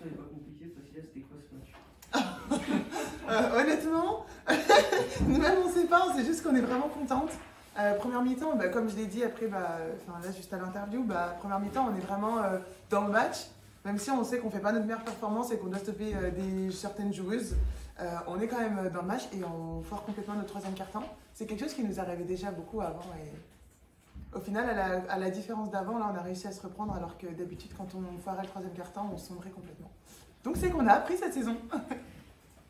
n'est pas compliquée, Priscilla, c'était quoi ce match? Honnêtement, nous-mêmes on sait pas, c'est juste qu'on est vraiment contente. Première mi-temps, comme je l'ai dit après, là juste à l'interview, première mi-temps on est vraiment dans le match. Même si on sait qu'on fait pas notre meilleure performance et qu'on doit stopper certaines joueuses, on est quand même dans le match et on foire complètement notre troisième quart-temps. C'est quelque chose qui nous arrivait déjà beaucoup avant. Et au final, à la différence d'avant, là on a réussi à se reprendre alors que d'habitude quand on foirait le troisième quart-temps, on sombrait complètement. Donc c'est qu'on a appris cette saison.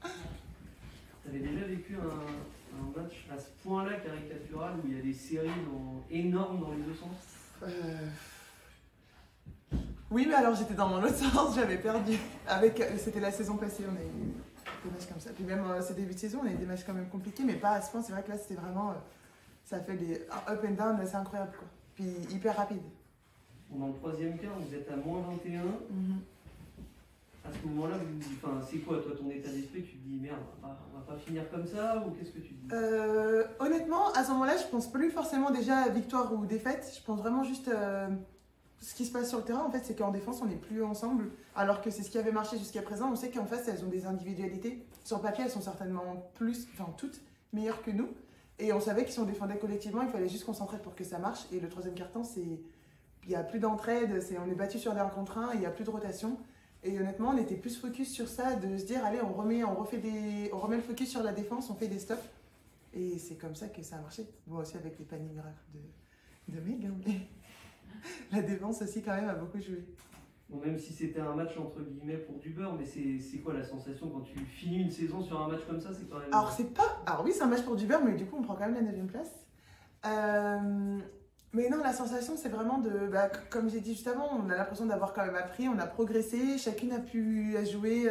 Tu avais déjà vécu un match à ce point-là caricatural où il y a des séries énormes dans les deux sens? Oui, mais alors j'étais dans mon autre sens, j'avais perdu. C'était la saison passée, on a eu des matchs comme ça. Puis même ces débuts de saison, on a eu des matchs quand même compliqués, mais pas à ce point. C'est vrai que là, c'était vraiment. Ça fait des up and down assez incroyables, quoi. Puis hyper rapide. Dans le troisième quart, vous êtes à moins 21. À ce moment-là, c'est quoi toi ton état d'esprit? Tu te dis merde, on va pas finir comme ça, ou qu'est-ce que tu te dis? Honnêtement, à ce moment-là, je pense plus forcément déjà à victoire ou défaite. Je pense vraiment juste ce qui se passe sur le terrain. En fait, c'est qu'en défense, on n'est plus ensemble. Alors que c'est ce qui avait marché jusqu'à présent. On sait qu'en face, elles ont des individualités. Sur le papier, elles sont certainement toutes meilleures que nous. Et on savait que si on défendait collectivement, il fallait juste qu'on s'entraide pour que ça marche. Et le troisième quart-temps, il n'y a plus d'entraide. On est battu sur des 1 contre 1, il n'y a plus de rotation. Et honnêtement, on était plus focus sur ça, de se dire, allez, on remet le focus sur la défense, on fait des stops. Et c'est comme ça que ça a marché. Bon, aussi avec les paniers miracles de Meg, hein, mais la défense aussi quand même a beaucoup joué. Bon, même si c'était un match entre guillemets pour du beurre, mais c'est quoi la sensation quand tu finis une saison sur un match comme ça? C'est quand même... Alors oui, c'est un match pour du beurre, mais du coup, on prend quand même la 9e place. Mais non, la sensation, c'est vraiment comme j'ai dit juste avant, on a l'impression d'avoir quand même appris, on a progressé, chacune a pu jouer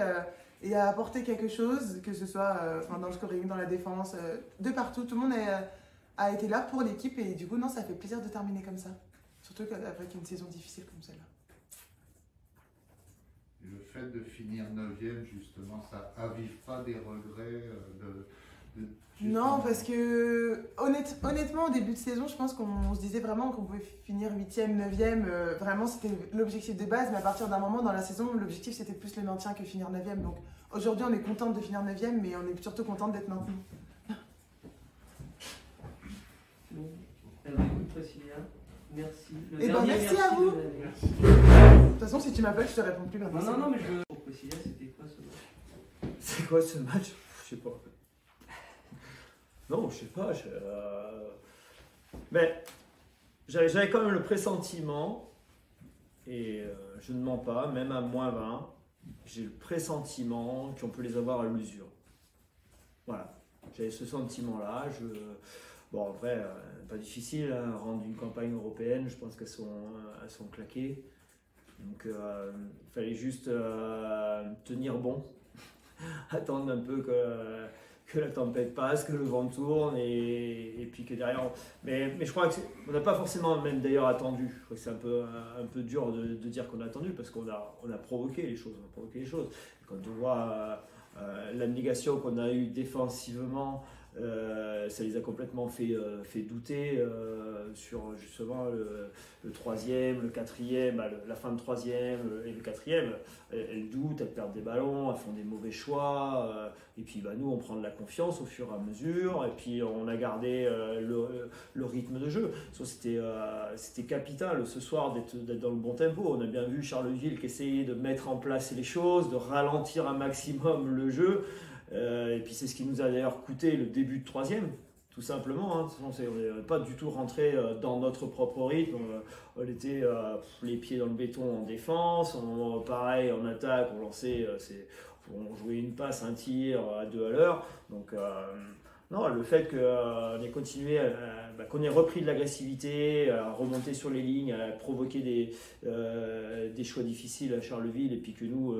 et a apporter quelque chose, que ce soit dans le scoring, dans la défense, de partout. Tout le monde a été là pour l'équipe et du coup, non, ça fait plaisir de terminer comme ça. Surtout avec une saison difficile comme celle-là. Le fait de finir 9e, justement, ça avive pas des regrets Non, parce que honnêtement, au début de saison, je pense qu'on se disait vraiment qu'on pouvait finir 8e, 9e. Vraiment, c'était l'objectif de base. Mais à partir d'un moment dans la saison, l'objectif c'était plus le maintien que finir 9e. Donc aujourd'hui, on est contente de finir 9e, mais on est surtout contente d'être maintenu. Bon, écoute, Priscilla, merci. Merci à vous. Merci. De toute façon, si tu m'appelles, je te réponds plus maintenant. Non, mais pour Priscilla, c'était quoi ce match? C'est quoi ce match? Je sais pas. Non, je sais pas. Mais j'avais quand même le pressentiment, et je ne mens pas, même à moins 20, j'ai le pressentiment qu'on peut les avoir à l'usure. Voilà, j'avais ce sentiment-là. Bon, après, pas difficile, hein, rendre une campagne européenne, je pense qu'elles sont claquées. Donc, il fallait juste tenir bon, attendre un peu que la tempête passe, que le vent tourne et puis que derrière... Mais je crois qu'on n'a pas forcément même d'ailleurs attendu. Je crois que c'est un peu dur de dire qu'on a attendu parce qu'on a provoqué les choses. Et quand on voit l'abnégation qu'on a eue défensivement, ça les a complètement fait douter sur justement le 3e, le 4e, la fin de 3e et le 4e. Elles doutent, elles perdent des ballons, elles font des mauvais choix. Et puis nous, on prend de la confiance au fur et à mesure. Et puis on a gardé le rythme de jeu. C'était capital ce soir d'être dans le bon tempo. On a bien vu Charleville qui essayait de mettre en place les choses, de ralentir un maximum le jeu. Et puis c'est ce qui nous a d'ailleurs coûté le début de 3e, tout simplement. Hein. On n'est pas du tout rentré dans notre propre rythme. On était les pieds dans le béton en défense. Pareil, en attaque, on jouait une passe, un tir à 2 à l'heure. Donc non, le fait qu'on ait continué, qu'on ait repris de l'agressivité, à remonter sur les lignes, à provoquer des choix difficiles à Charleville, et puis que nous,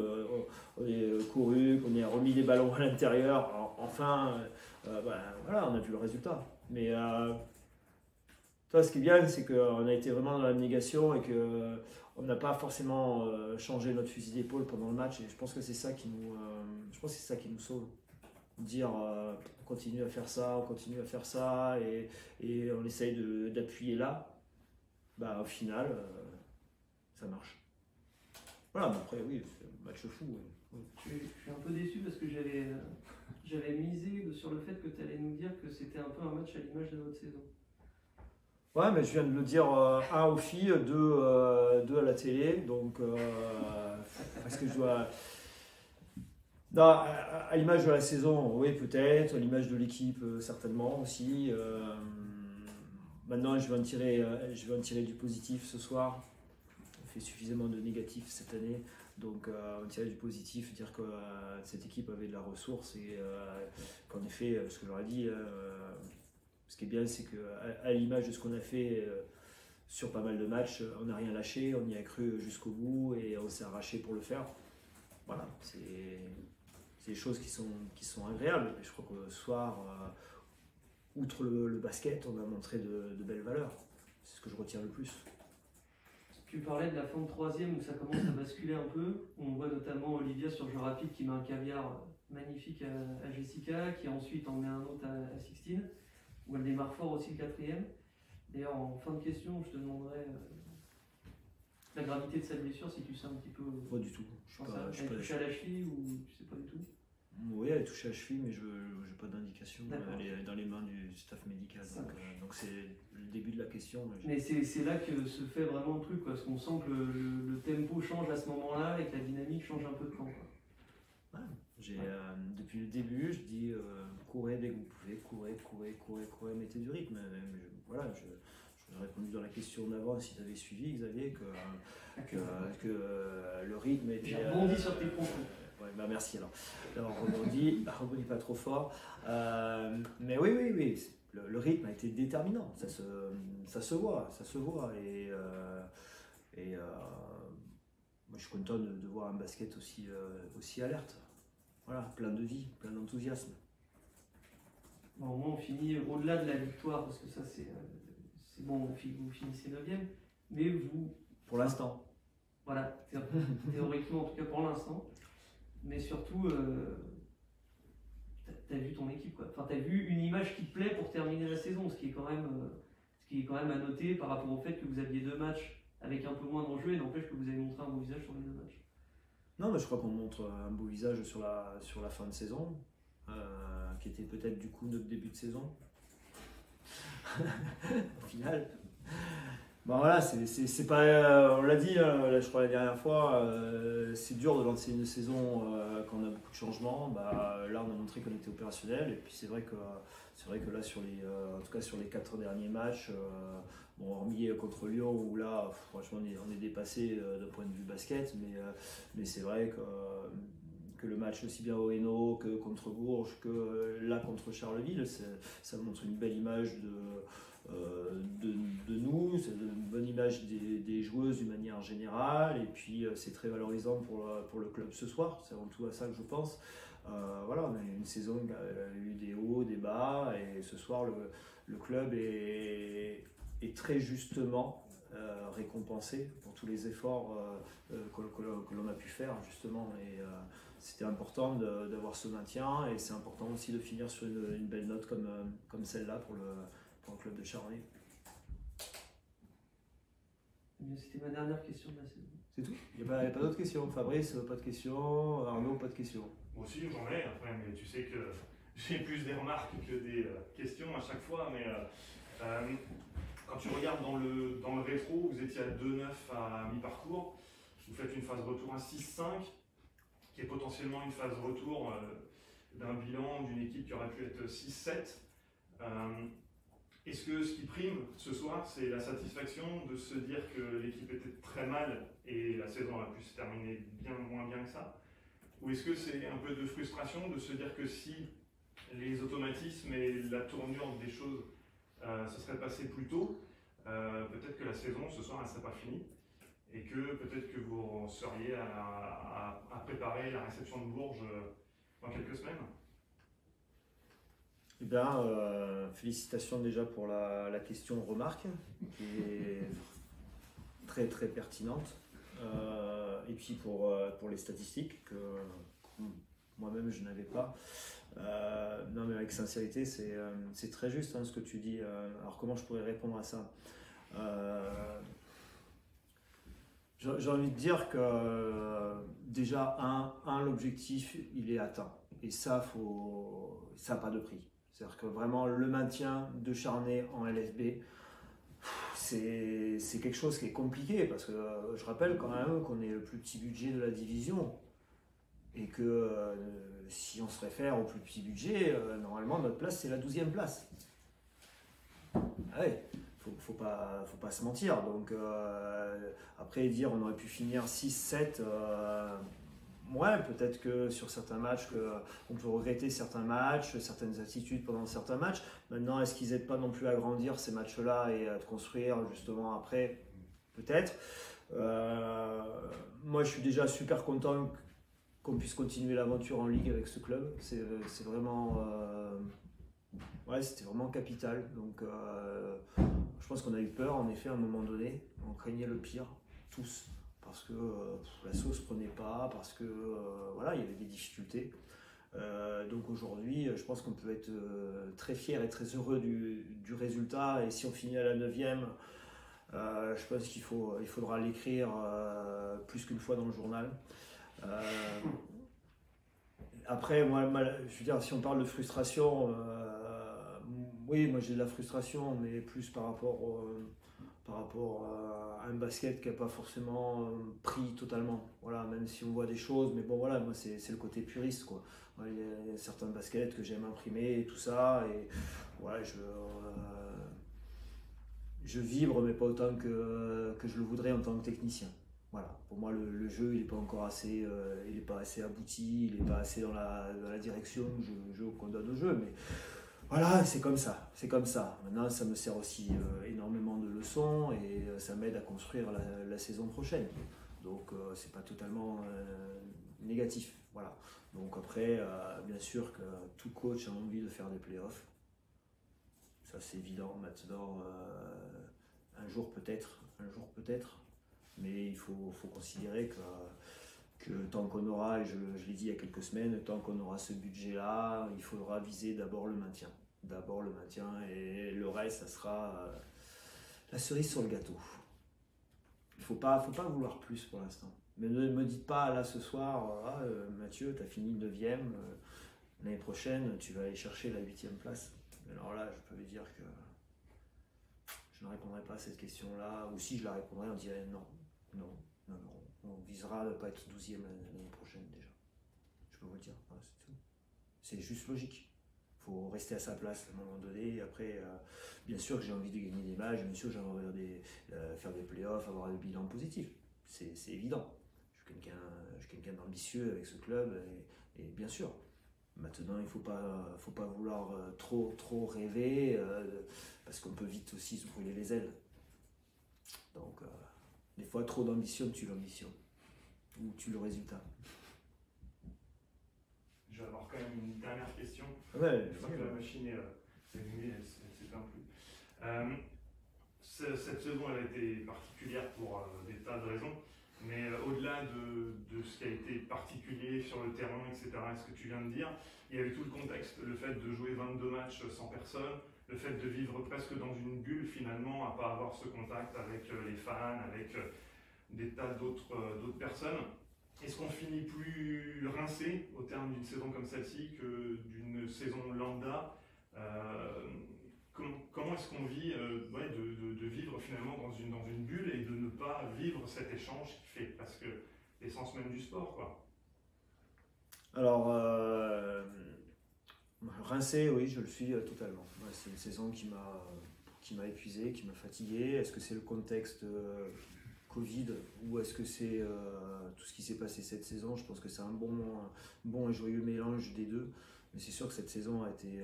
on ait couru, qu'on ait remis des ballons à l'intérieur, enfin, voilà, on a vu le résultat. Mais toi, ce qui est bien, c'est qu'on a été vraiment dans l'abnégation et qu'on n'a pas forcément changé notre fusil d'épaule pendant le match, et je pense que c'est ça qui nous sauve. Dire on continue à faire ça et on essaye d'appuyer là, au final ça marche. Voilà, mais après, oui, c'est un match fou. Ouais. Je suis un peu déçu parce que j'avais misé sur le fait que tu allais nous dire que c'était un peu un match à l'image de notre saison. Ouais, mais je viens de le dire, un aux filles, deux à la télé, donc parce que je dois. Non, à l'image de la saison, oui, peut-être, à l'image de l'équipe, certainement aussi. Maintenant, je vais en tirer du positif ce soir. On fait suffisamment de négatif cette année, donc on tirer du positif, dire que cette équipe avait de la ressource et qu'en effet, ce que j'aurais dit. Ce qui est bien, c'est qu'à l'image de ce qu'on a fait sur pas mal de matchs, on n'a rien lâché, on y a cru jusqu'au bout et on s'est arraché pour le faire. Voilà, c'est des choses qui sont agréables. Et je crois que ce soir, outre le basket, on a montré de belles valeurs. C'est ce que je retiens le plus. Tu parlais de la fin de troisième où ça commence à basculer un peu. On voit notamment Olivia sur jeu rapide qui met un caviar magnifique à Jessica, qui ensuite en met un autre à Sixtine, où elle démarre fort aussi le quatrième. D'ailleurs, en fin de question, je te demanderais la gravité de sa blessure, si tu sais un petit peu. Pas du tout. Elle est touchée à la cheville ou tu sais pas du tout? Oui, elle est touchée à la cheville, mais je n'ai pas d'indication. D'accord. Elle est dans les mains du staff médical. Donc c'est le début de la question. Mais c'est là que se fait vraiment le truc, quoi, parce qu'on sent que le tempo change à ce moment-là et que la dynamique change un peu de camp. Quoi. Ouais. Depuis le début, je dis courez dès que vous pouvez, courez, mettez du rythme. Voilà, je vous ai répondu dans la question d'avant, si tu avais suivi, Xavier, que le rythme était. J'ai rebondi sur tes propos. Ouais, bah merci alors. Rebondis pas trop fort. Mais oui, le rythme a été déterminant. Ça se voit. Et moi, je suis content de voir un basket aussi alerte. Voilà, plein de vie, plein d'enthousiasme. Bon, au moins, on finit au-delà de la victoire, parce que ça, c'est bon, vous finissez 9e, mais vous. Pour l'instant. Voilà, théoriquement, en tout cas pour l'instant. Mais surtout, t'as vu ton équipe, quoi. Enfin, t'as vu une image qui te plaît pour terminer la saison, ce qui est quand même à noter par rapport au fait que vous aviez 2 matchs avec un peu moins d'enjeux et n'empêche que vous avez montré un beau visage sur les 2 matchs. Non, mais je crois qu'on montre un beau visage sur la fin de saison, qui était peut-être du coup notre début de saison. Au final. Bon voilà, c'est pas, on l'a dit, là, je crois la dernière fois, c'est dur de lancer une saison quand on a beaucoup de changements. Là, on a montré qu'on était opérationnel et puis c'est vrai que là en tout cas sur les 4 derniers matchs, hormis contre Lyon où là, franchement, on est dépassé d'un point de vue basket, mais c'est vrai que le match aussi bien au Hainaut que contre Bourges que là contre Charleville, ça montre une belle image de nous, c'est une bonne image des joueuses d'une manière générale et puis c'est très valorisant pour le club ce soir, c'est avant tout à ça que je pense. Voilà, on a eu une saison qui a eu des hauts, des bas et ce soir le club est très justement récompensé pour tous les efforts que l'on a pu faire justement et c'était important d'avoir ce maintien et c'est important aussi de finir sur une belle note comme celle-là pour le club de Charlie. C'était ma dernière question de la saison. C'est tout? Il n'y a pas d'autres questions? Fabrice, pas de questions? Arnaud, pas de questions? Moi aussi, j'en ai après, mais tu sais que j'ai plus des remarques que des questions à chaque fois. Mais quand tu regardes dans le rétro, vous étiez à 2-9 à mi-parcours. Vous faites une phase retour à 6-5, qui est potentiellement une phase retour d'un bilan d'une équipe qui aurait pu être 6-7. Est-ce que ce qui prime ce soir, c'est la satisfaction de se dire que l'équipe était très mal et la saison aurait pu se terminer bien moins bien que ça? Ou est-ce que c'est un peu de frustration de se dire que si les automatismes et la tournure des choses se seraient passés plus tôt, peut-être que la saison ce soir elle ne serait pas finie et que peut-être que vous seriez à préparer la réception de Bourges dans quelques semaines? Eh bien, félicitations déjà pour la question remarque, qui est très très pertinente. Et puis pour les statistiques, que moi-même je n'avais pas. Non mais avec sincérité, c'est très juste ce que tu dis. Alors comment je pourrais répondre à ça? J'ai envie de dire que déjà, l'objectif, il est atteint. Et ça, ça n'a pas de prix. C'est-à-dire que vraiment, le maintien de Charnay en LFB, c'est quelque chose qui est compliqué parce que je rappelle quand même qu'on est le plus petit budget de la division et que si on se réfère au plus petit budget, normalement, notre place, c'est la 12e place. Ah ouais. Faut pas se mentir. Donc après dire on aurait pu finir 6-7, ouais, peut-être que sur certains matchs on peut regretter certains matchs, certaines attitudes pendant certains matchs. Maintenant, est-ce qu'ils n'aident pas non plus à grandir ces matchs-là et à te construire justement après? Peut-être. Moi je suis déjà super content qu'on puisse continuer l'aventure en Ligue avec ce club. C'est vraiment ouais, c'était vraiment capital. Donc je pense qu'on a eu peur, en effet, à un moment donné. On craignait le pire, tous, parce que la sauce ne prenait pas, parce que voilà, il y avait des difficultés. Donc aujourd'hui, je pense qu'on peut être très fier et très heureux du résultat. Et si on finit à la 9e, je pense qu'il faudra l'écrire plus qu'une fois dans le journal. Après, moi, je veux dire, si on parle de frustration, oui, moi j'ai de la frustration, mais plus par rapport à un basket qui n'a pas forcément pris totalement. Voilà, même si on voit des choses, mais bon voilà, moi c'est le côté puriste, quoi. Ouais, il y a certains baskets que j'aime imprimer et tout ça, et voilà, je vibre, mais pas autant que je le voudrais en tant que technicien. Voilà, pour moi le jeu il n'est pas encore assez, il est pas assez abouti, il n'est pas assez dans la direction qu'on donne au jeu, mais voilà, c'est comme ça, c'est comme ça. Maintenant, ça me sert aussi énormément de leçons et ça m'aide à construire la saison prochaine. Donc, c'est pas totalement négatif. Voilà. Donc après, bien sûr que tout coach a envie de faire des playoffs. Ça, c'est évident. Maintenant, un jour peut-être. Mais il faut considérer que tant qu'on aura, et je l'ai dit il y a quelques semaines, tant qu'on aura ce budget-là, il faudra viser d'abord le maintien. Et le reste, ça sera la cerise sur le gâteau. Il faut pas vouloir plus pour l'instant. Mais ne me dites pas là ce soir, Mathieu, tu as fini 9e, l'année prochaine, tu vas aller chercher la 8e place. Alors là, je peux vous dire que je ne répondrai pas à cette question-là, ou si je la répondrai, on dirait non. On visera de ne pas être 12e l'année prochaine déjà. Je peux vous le dire, voilà, c'est tout. C'est juste logique. Il faut rester à sa place à un moment donné. Et après, bien sûr que j'ai envie de gagner des matchs, bien sûr que j'ai envie de faire des playoffs, avoir des bilans positifs. C'est évident. Je suis quelqu'un d'ambitieux avec ce club et bien sûr. Maintenant, il ne faut pas vouloir trop rêver parce qu'on peut vite aussi se brûler les ailes. Donc, des fois, trop d'ambition tue l'ambition ou tue le résultat. Je vais avoir quand même une dernière question. Ouais, je sens que la machine est allumée, elle ne s'éteint plus. Cette saison, elle a été particulière pour des tas de raisons, mais au-delà de ce qui a été particulier sur le terrain, etc., ce que tu viens de dire, il y a eu tout le contexte, le fait de jouer 22 matchs sans personne, le fait de vivre presque dans une bulle finalement, à ne pas avoir ce contact avec les fans, avec des tas d'autres personnes. Est-ce qu'on finit plus rincé au terme d'une saison comme celle-ci que d'une saison lambda? Comment est-ce qu'on vit de vivre finalement dans une bulle et de ne pas vivre cet échange qui fait presque l'essence même du sport, quoi? Alors, rincé, oui, je le suis totalement. Ouais, c'est une saison qui m'a épuisé, qui m'a fatigué. Est-ce que c'est le contexte Covid ou est-ce que c'est tout ce qui s'est passé cette saison? Je pense que c'est un bon et joyeux mélange des deux. Mais c'est sûr que cette saison a été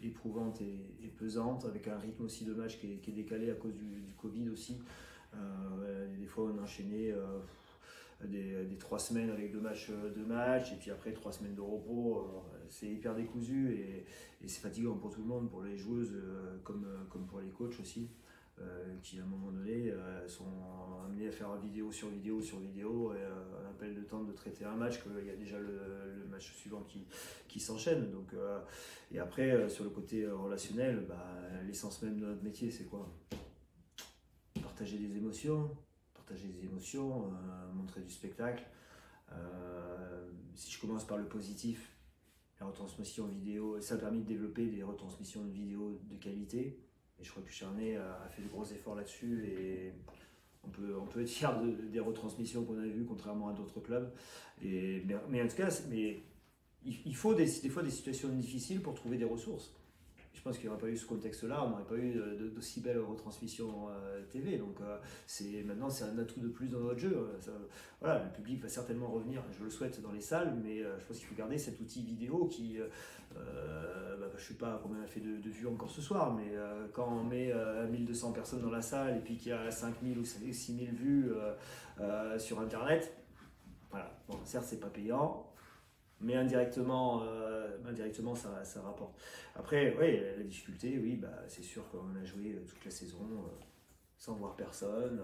éprouvante et pesante, avec un rythme aussi de match qui est décalé à cause du Covid aussi. Des fois, on a enchaîné des 3 semaines avec 2 matchs, et puis après 3 semaines de repos. C'est hyper décousu et c'est fatigant pour tout le monde, pour les joueuses comme pour les coachs aussi. Qui à un moment donné sont amenés à faire vidéo sur vidéo et un appel de temps de traiter un match, qu'il y a déjà le match suivant qui s'enchaîne. Donc, et après sur le côté relationnel, l'essence même de notre métier c'est quoi? Partager des émotions, partager des émotions, montrer du spectacle. Si je commence par le positif, la retransmission vidéo, ça a permis de développer des retransmissions de vidéos de qualité. Et je crois que Charnay a fait de gros efforts là-dessus. Et on peut être fier des retransmissions qu'on a vues, contrairement à d'autres clubs. Mais en tout cas, il faut des fois des situations difficiles pour trouver des ressources. Je pense qu'il n'y aurait pas eu ce contexte-là, on n'aurait pas eu d'aussi belles retransmissions TV. Donc maintenant, c'est un atout de plus dans notre jeu. Voilà, le public va certainement revenir, je le souhaite, dans les salles, mais je pense qu'il faut garder cet outil vidéo qui, je ne sais pas combien on a fait de vues encore ce soir, mais quand on met 1200 personnes dans la salle et puis qu'il y a 5000 ou 6000 vues sur Internet, voilà. Bon, certes, c'est pas payant. Mais indirectement, ça rapporte. Après, oui, la difficulté, oui, c'est sûr qu'on a joué toute la saison sans voir personne.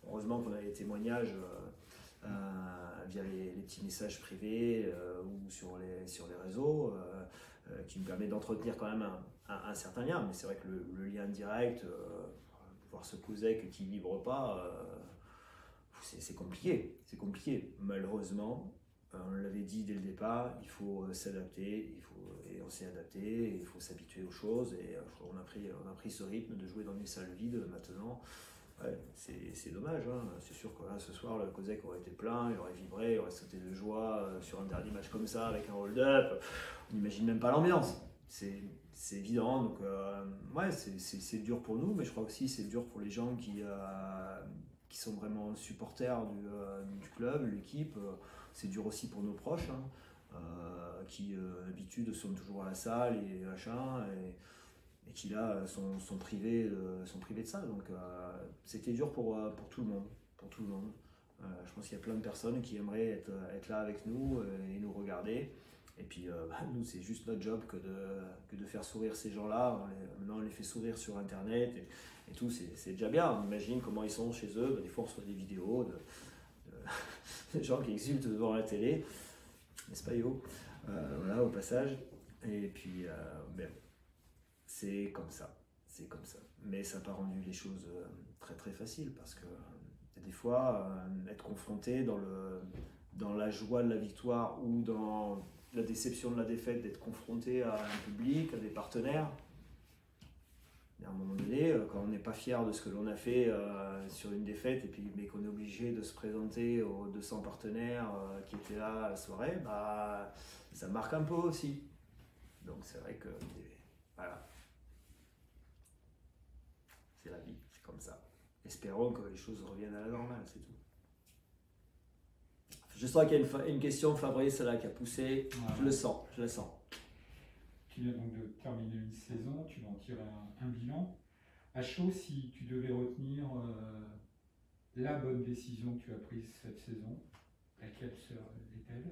Heureusement qu'on a les témoignages via les petits messages privés ou sur les réseaux qui nous permettent d'entretenir quand même un certain lien. Mais c'est vrai que le lien direct, voir ce cousin qui ne vibre pas, c'est compliqué. C'est compliqué, malheureusement. On l'avait dit dès le départ, il faut s'adapter, et on s'est adapté, il faut s'habituer aux choses, et on a pris ce rythme de jouer dans des salles vides maintenant. Ouais, c'est dommage, hein. C'est sûr que ce soir, le Cosec aurait été plein, il aurait vibré, il aurait sauté de joie sur un dernier match comme ça, avec un hold-up. On n'imagine même pas l'ambiance. C'est évident, donc ouais, c'est dur pour nous, mais je crois aussi que c'est dur pour les gens qui sont vraiment supporters du club, l'équipe. C'est dur aussi pour nos proches, hein, qui d'habitude sont toujours à la salle et machin, et qui là sont privés de ça. Donc c'était dur pour tout le monde. Je pense qu'il y a plein de personnes qui aimeraient être là avec nous et nous regarder. Et puis nous, c'est juste notre job que de faire sourire ces gens-là. Maintenant, on les fait sourire sur Internet et tout, c'est déjà bien. On imagine comment ils sont chez eux. Des fois, on reçoit des vidéos de gens qui exultent devant la télé, n'est-ce pas Yo? Voilà, au passage. Et puis, c'est comme ça. Mais ça n'a pas rendu les choses très très faciles, parce que des fois, être confronté dans la joie de la victoire ou dans la déception de la défaite, d'être confronté à un public, à des partenaires. Et à un moment donné, quand on n'est pas fier de ce que l'on a fait sur une défaite, mais qu'on est obligé de se présenter aux 200 partenaires qui étaient là à la soirée, ça marque un peu aussi. Donc c'est vrai que voilà, c'est la vie, c'est comme ça. Espérons que les choses reviennent à la normale, c'est tout. Je sens qu'il y a une question, Fabrice, là, qui a poussé. Ouais. Je la sens. Tu viens donc de terminer une saison, tu vas en tirer un bilan. À chaud, si tu devais retenir la bonne décision que tu as prise cette saison, laquelle serait-elle?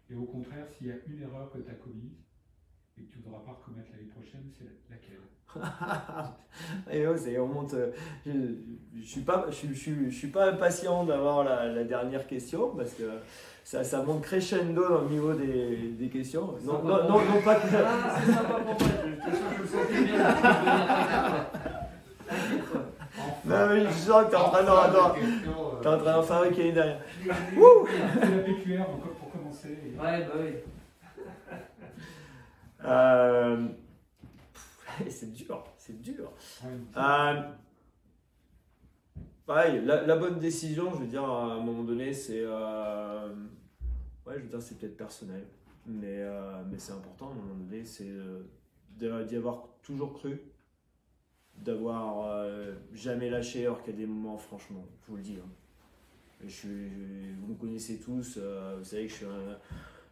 Et au contraire, s'il y a une erreur que tu as commise et que tu ne voudras pas recommettre l'année prochaine, c'est laquelle? Et on monte. Je suis pas impatient d'avoir la dernière question, parce que ça monte crescendo dans le niveau des questions. Non, pas que. Ah, c'est sympa pour moi. Je le sentais bien. Non, mais je sens que t'es en train d'en fabriquer une dernière. C'est la PQR encore pour commencer. Ouais, bah oui. C'est dur. Ouais, la bonne décision, je veux dire, à un moment donné, c'est c'est peut-être personnel, mais c'est important à un moment donné, c'est d'y avoir toujours cru, d'avoir jamais lâché, alors qu'il y a des moments, franchement, je vous le dis, hein. Vous me connaissez tous, vous savez que je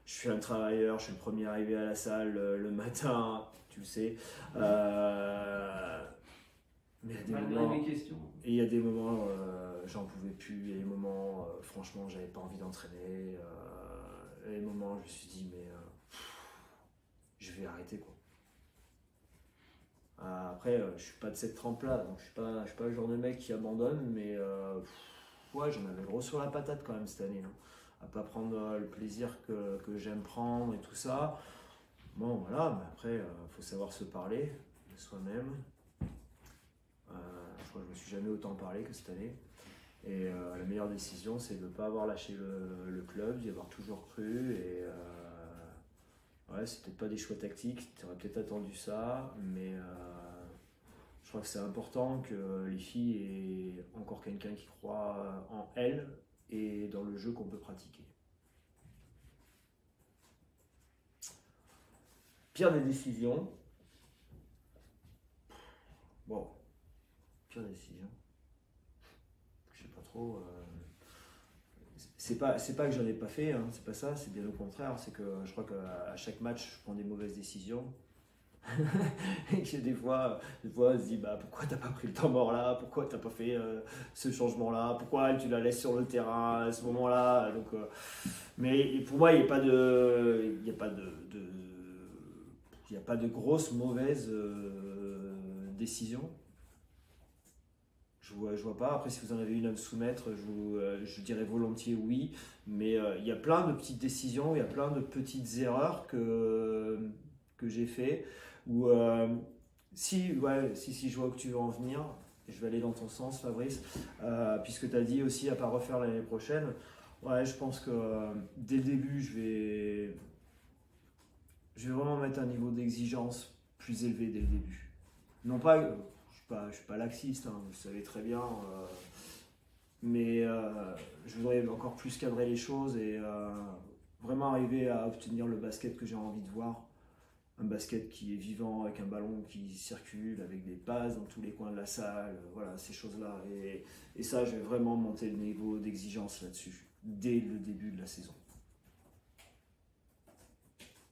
suis un travailleur, je suis le premier arrivé à la salle le matin, tu le sais. Mais il y a des moments, j'en pouvais plus. Il y a des moments, franchement, j'avais pas envie d'entraîner. Il y a des moments, je me suis dit, mais je vais arrêter, quoi. Après, je suis pas de cette trempe-là, donc je suis pas le genre de mec qui abandonne, mais ouais, j'en avais gros sur la patate quand même cette année, hein, à pas prendre le plaisir que j'aime prendre et tout ça. Bon, voilà, mais après, faut savoir se parler de soi-même. Je crois que je me suis jamais autant parlé que cette année. Et la meilleure décision, c'est de ne pas avoir lâché le club, d'y avoir toujours cru. Et ouais, c'est peut-être pas des choix tactiques, tu aurais peut-être attendu ça, mais je crois que c'est important que les filles aient encore quelqu'un qui croit en elles et dans le jeu qu'on peut pratiquer. Pire des décisions. Bon, pire des décisions. Je sais pas trop. C'est pas que j'en ai pas fait, hein, c'est pas ça, c'est bien au contraire. C'est que je crois qu'à chaque match, je prends des mauvaises décisions. Et que des fois, on se dit bah, pourquoi t'as pas pris le temps mort là, pourquoi t'as pas fait ce changement là, pourquoi tu la laisses sur le terrain à ce moment là. Donc, mais pour moi, il n'y a pas de grosses mauvaises décisions. Je vois pas. Après, si vous en avez une à me soumettre, je dirais volontiers oui. Mais il y a plein de petites décisions, il y a plein de petites erreurs que j'ai fait. Ou si je vois que tu veux en venir, je vais aller dans ton sens, Fabrice, puisque tu as dit aussi à pas refaire l'année prochaine. Ouais, je pense que dès le début, je vais vraiment mettre un niveau d'exigence plus élevé dès le début. Non pas, je suis pas laxiste, hein, vous le savez très bien, mais je voudrais encore plus cadrer les choses et vraiment arriver à obtenir le basket que j'ai envie de voir. Un basket qui est vivant, avec un ballon qui circule, avec des passes dans tous les coins de la salle, voilà, ces choses-là. Et ça, je vais vraiment monter le niveau d'exigence là-dessus, dès le début de la saison.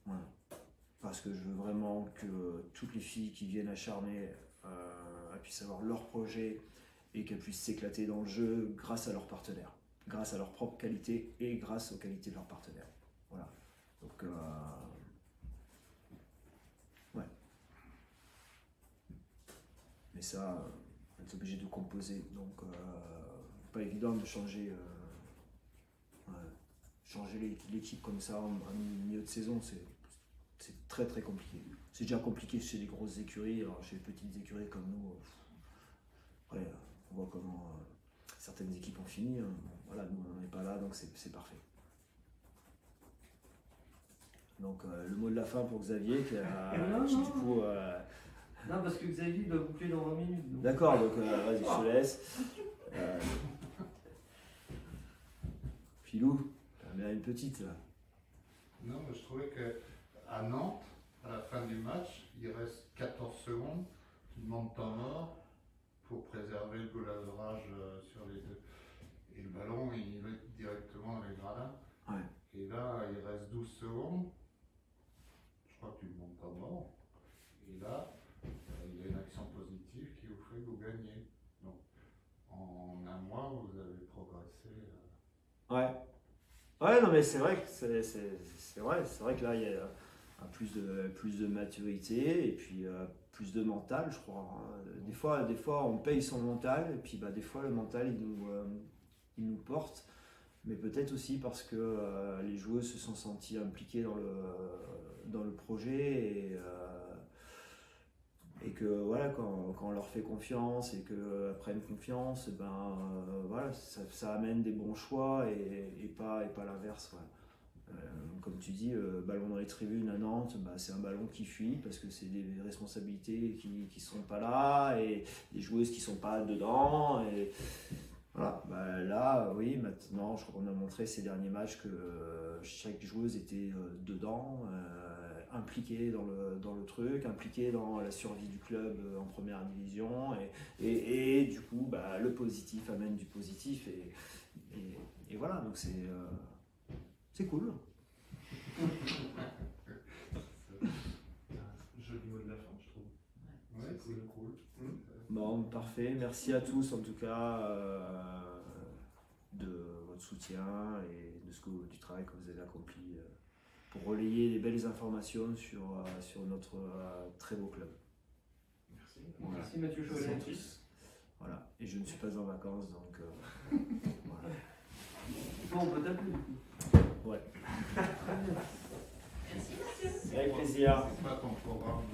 Voilà. Parce que je veux vraiment que toutes les filles qui viennent acharner puissent avoir leur projet et qu'elles puissent s'éclater dans le jeu grâce à leurs partenaires, grâce à leurs propres qualités et grâce aux qualités de leurs partenaires. Voilà. Donc, ouais. Mais ça, on est obligé de composer. Donc, pas évident de changer l'équipe comme ça en milieu de saison. C'est très très compliqué. C'est déjà compliqué chez les grosses écuries. Alors chez les petites écuries comme nous, après, on voit comment certaines équipes ont fini. Hein. Voilà, nous on n'est pas là, donc c'est parfait. Donc le mot de la fin pour Xavier qui a du coup. Non, parce que Xavier doit boucler dans 20 minutes. Donc... D'accord, donc vas-y, je te laisse. Philou, t'en as une petite là. Non, mais je trouvais qu'à Nantes, à la fin du match, il reste 14 secondes, tu demandes temps mort pour préserver le goal average sur les deux. Et le ballon, il est directement dans les gradins. Ouais. Et là, il reste 12 secondes. Je crois que tu demandes temps mort. Et là, il y a une action positive qui vous fait que vous gagnez. Donc, en un mois, vous avez progressé. Ouais. Ouais, non, mais c'est vrai que c'est vrai que là, il y a plus de maturité et puis plus de mental, je crois. Hein. Des fois, on paye son mental et puis des fois, le mental, il nous porte. Mais peut-être aussi parce que les joueuses se sont senties impliquées dans le projet et que voilà, quand on leur fait confiance et qu'elles prennent confiance, voilà, ça amène des bons choix et pas l'inverse. Ouais. Comme tu dis, ballon dans les tribunes à Nantes, c'est un ballon qui fuit parce que c'est des responsabilités qui ne sont pas là et des joueuses qui ne sont pas dedans. Et voilà, là, oui, maintenant, je crois qu'on a montré ces derniers matchs que chaque joueuse était dedans, impliquée dans le truc, impliquée dans la survie du club en première division. Et du coup, le positif amène du positif. Et voilà, donc c'est cool. Joli mot de la fin, je trouve. Ouais, c'est cool. Bon, parfait. Merci à tous en tout cas de votre soutien et du travail que vous avez accompli pour relayer les belles informations sur notre très beau club. Merci. Voilà. Merci Mathieu Merci à Chauvet. tous. Voilà. Et je ne suis pas en vacances, donc voilà. Bon, on peut t'appeler du coup. Ouais. Très bien. Merci Mathieu. Avec plaisir. C'est pas ton programme.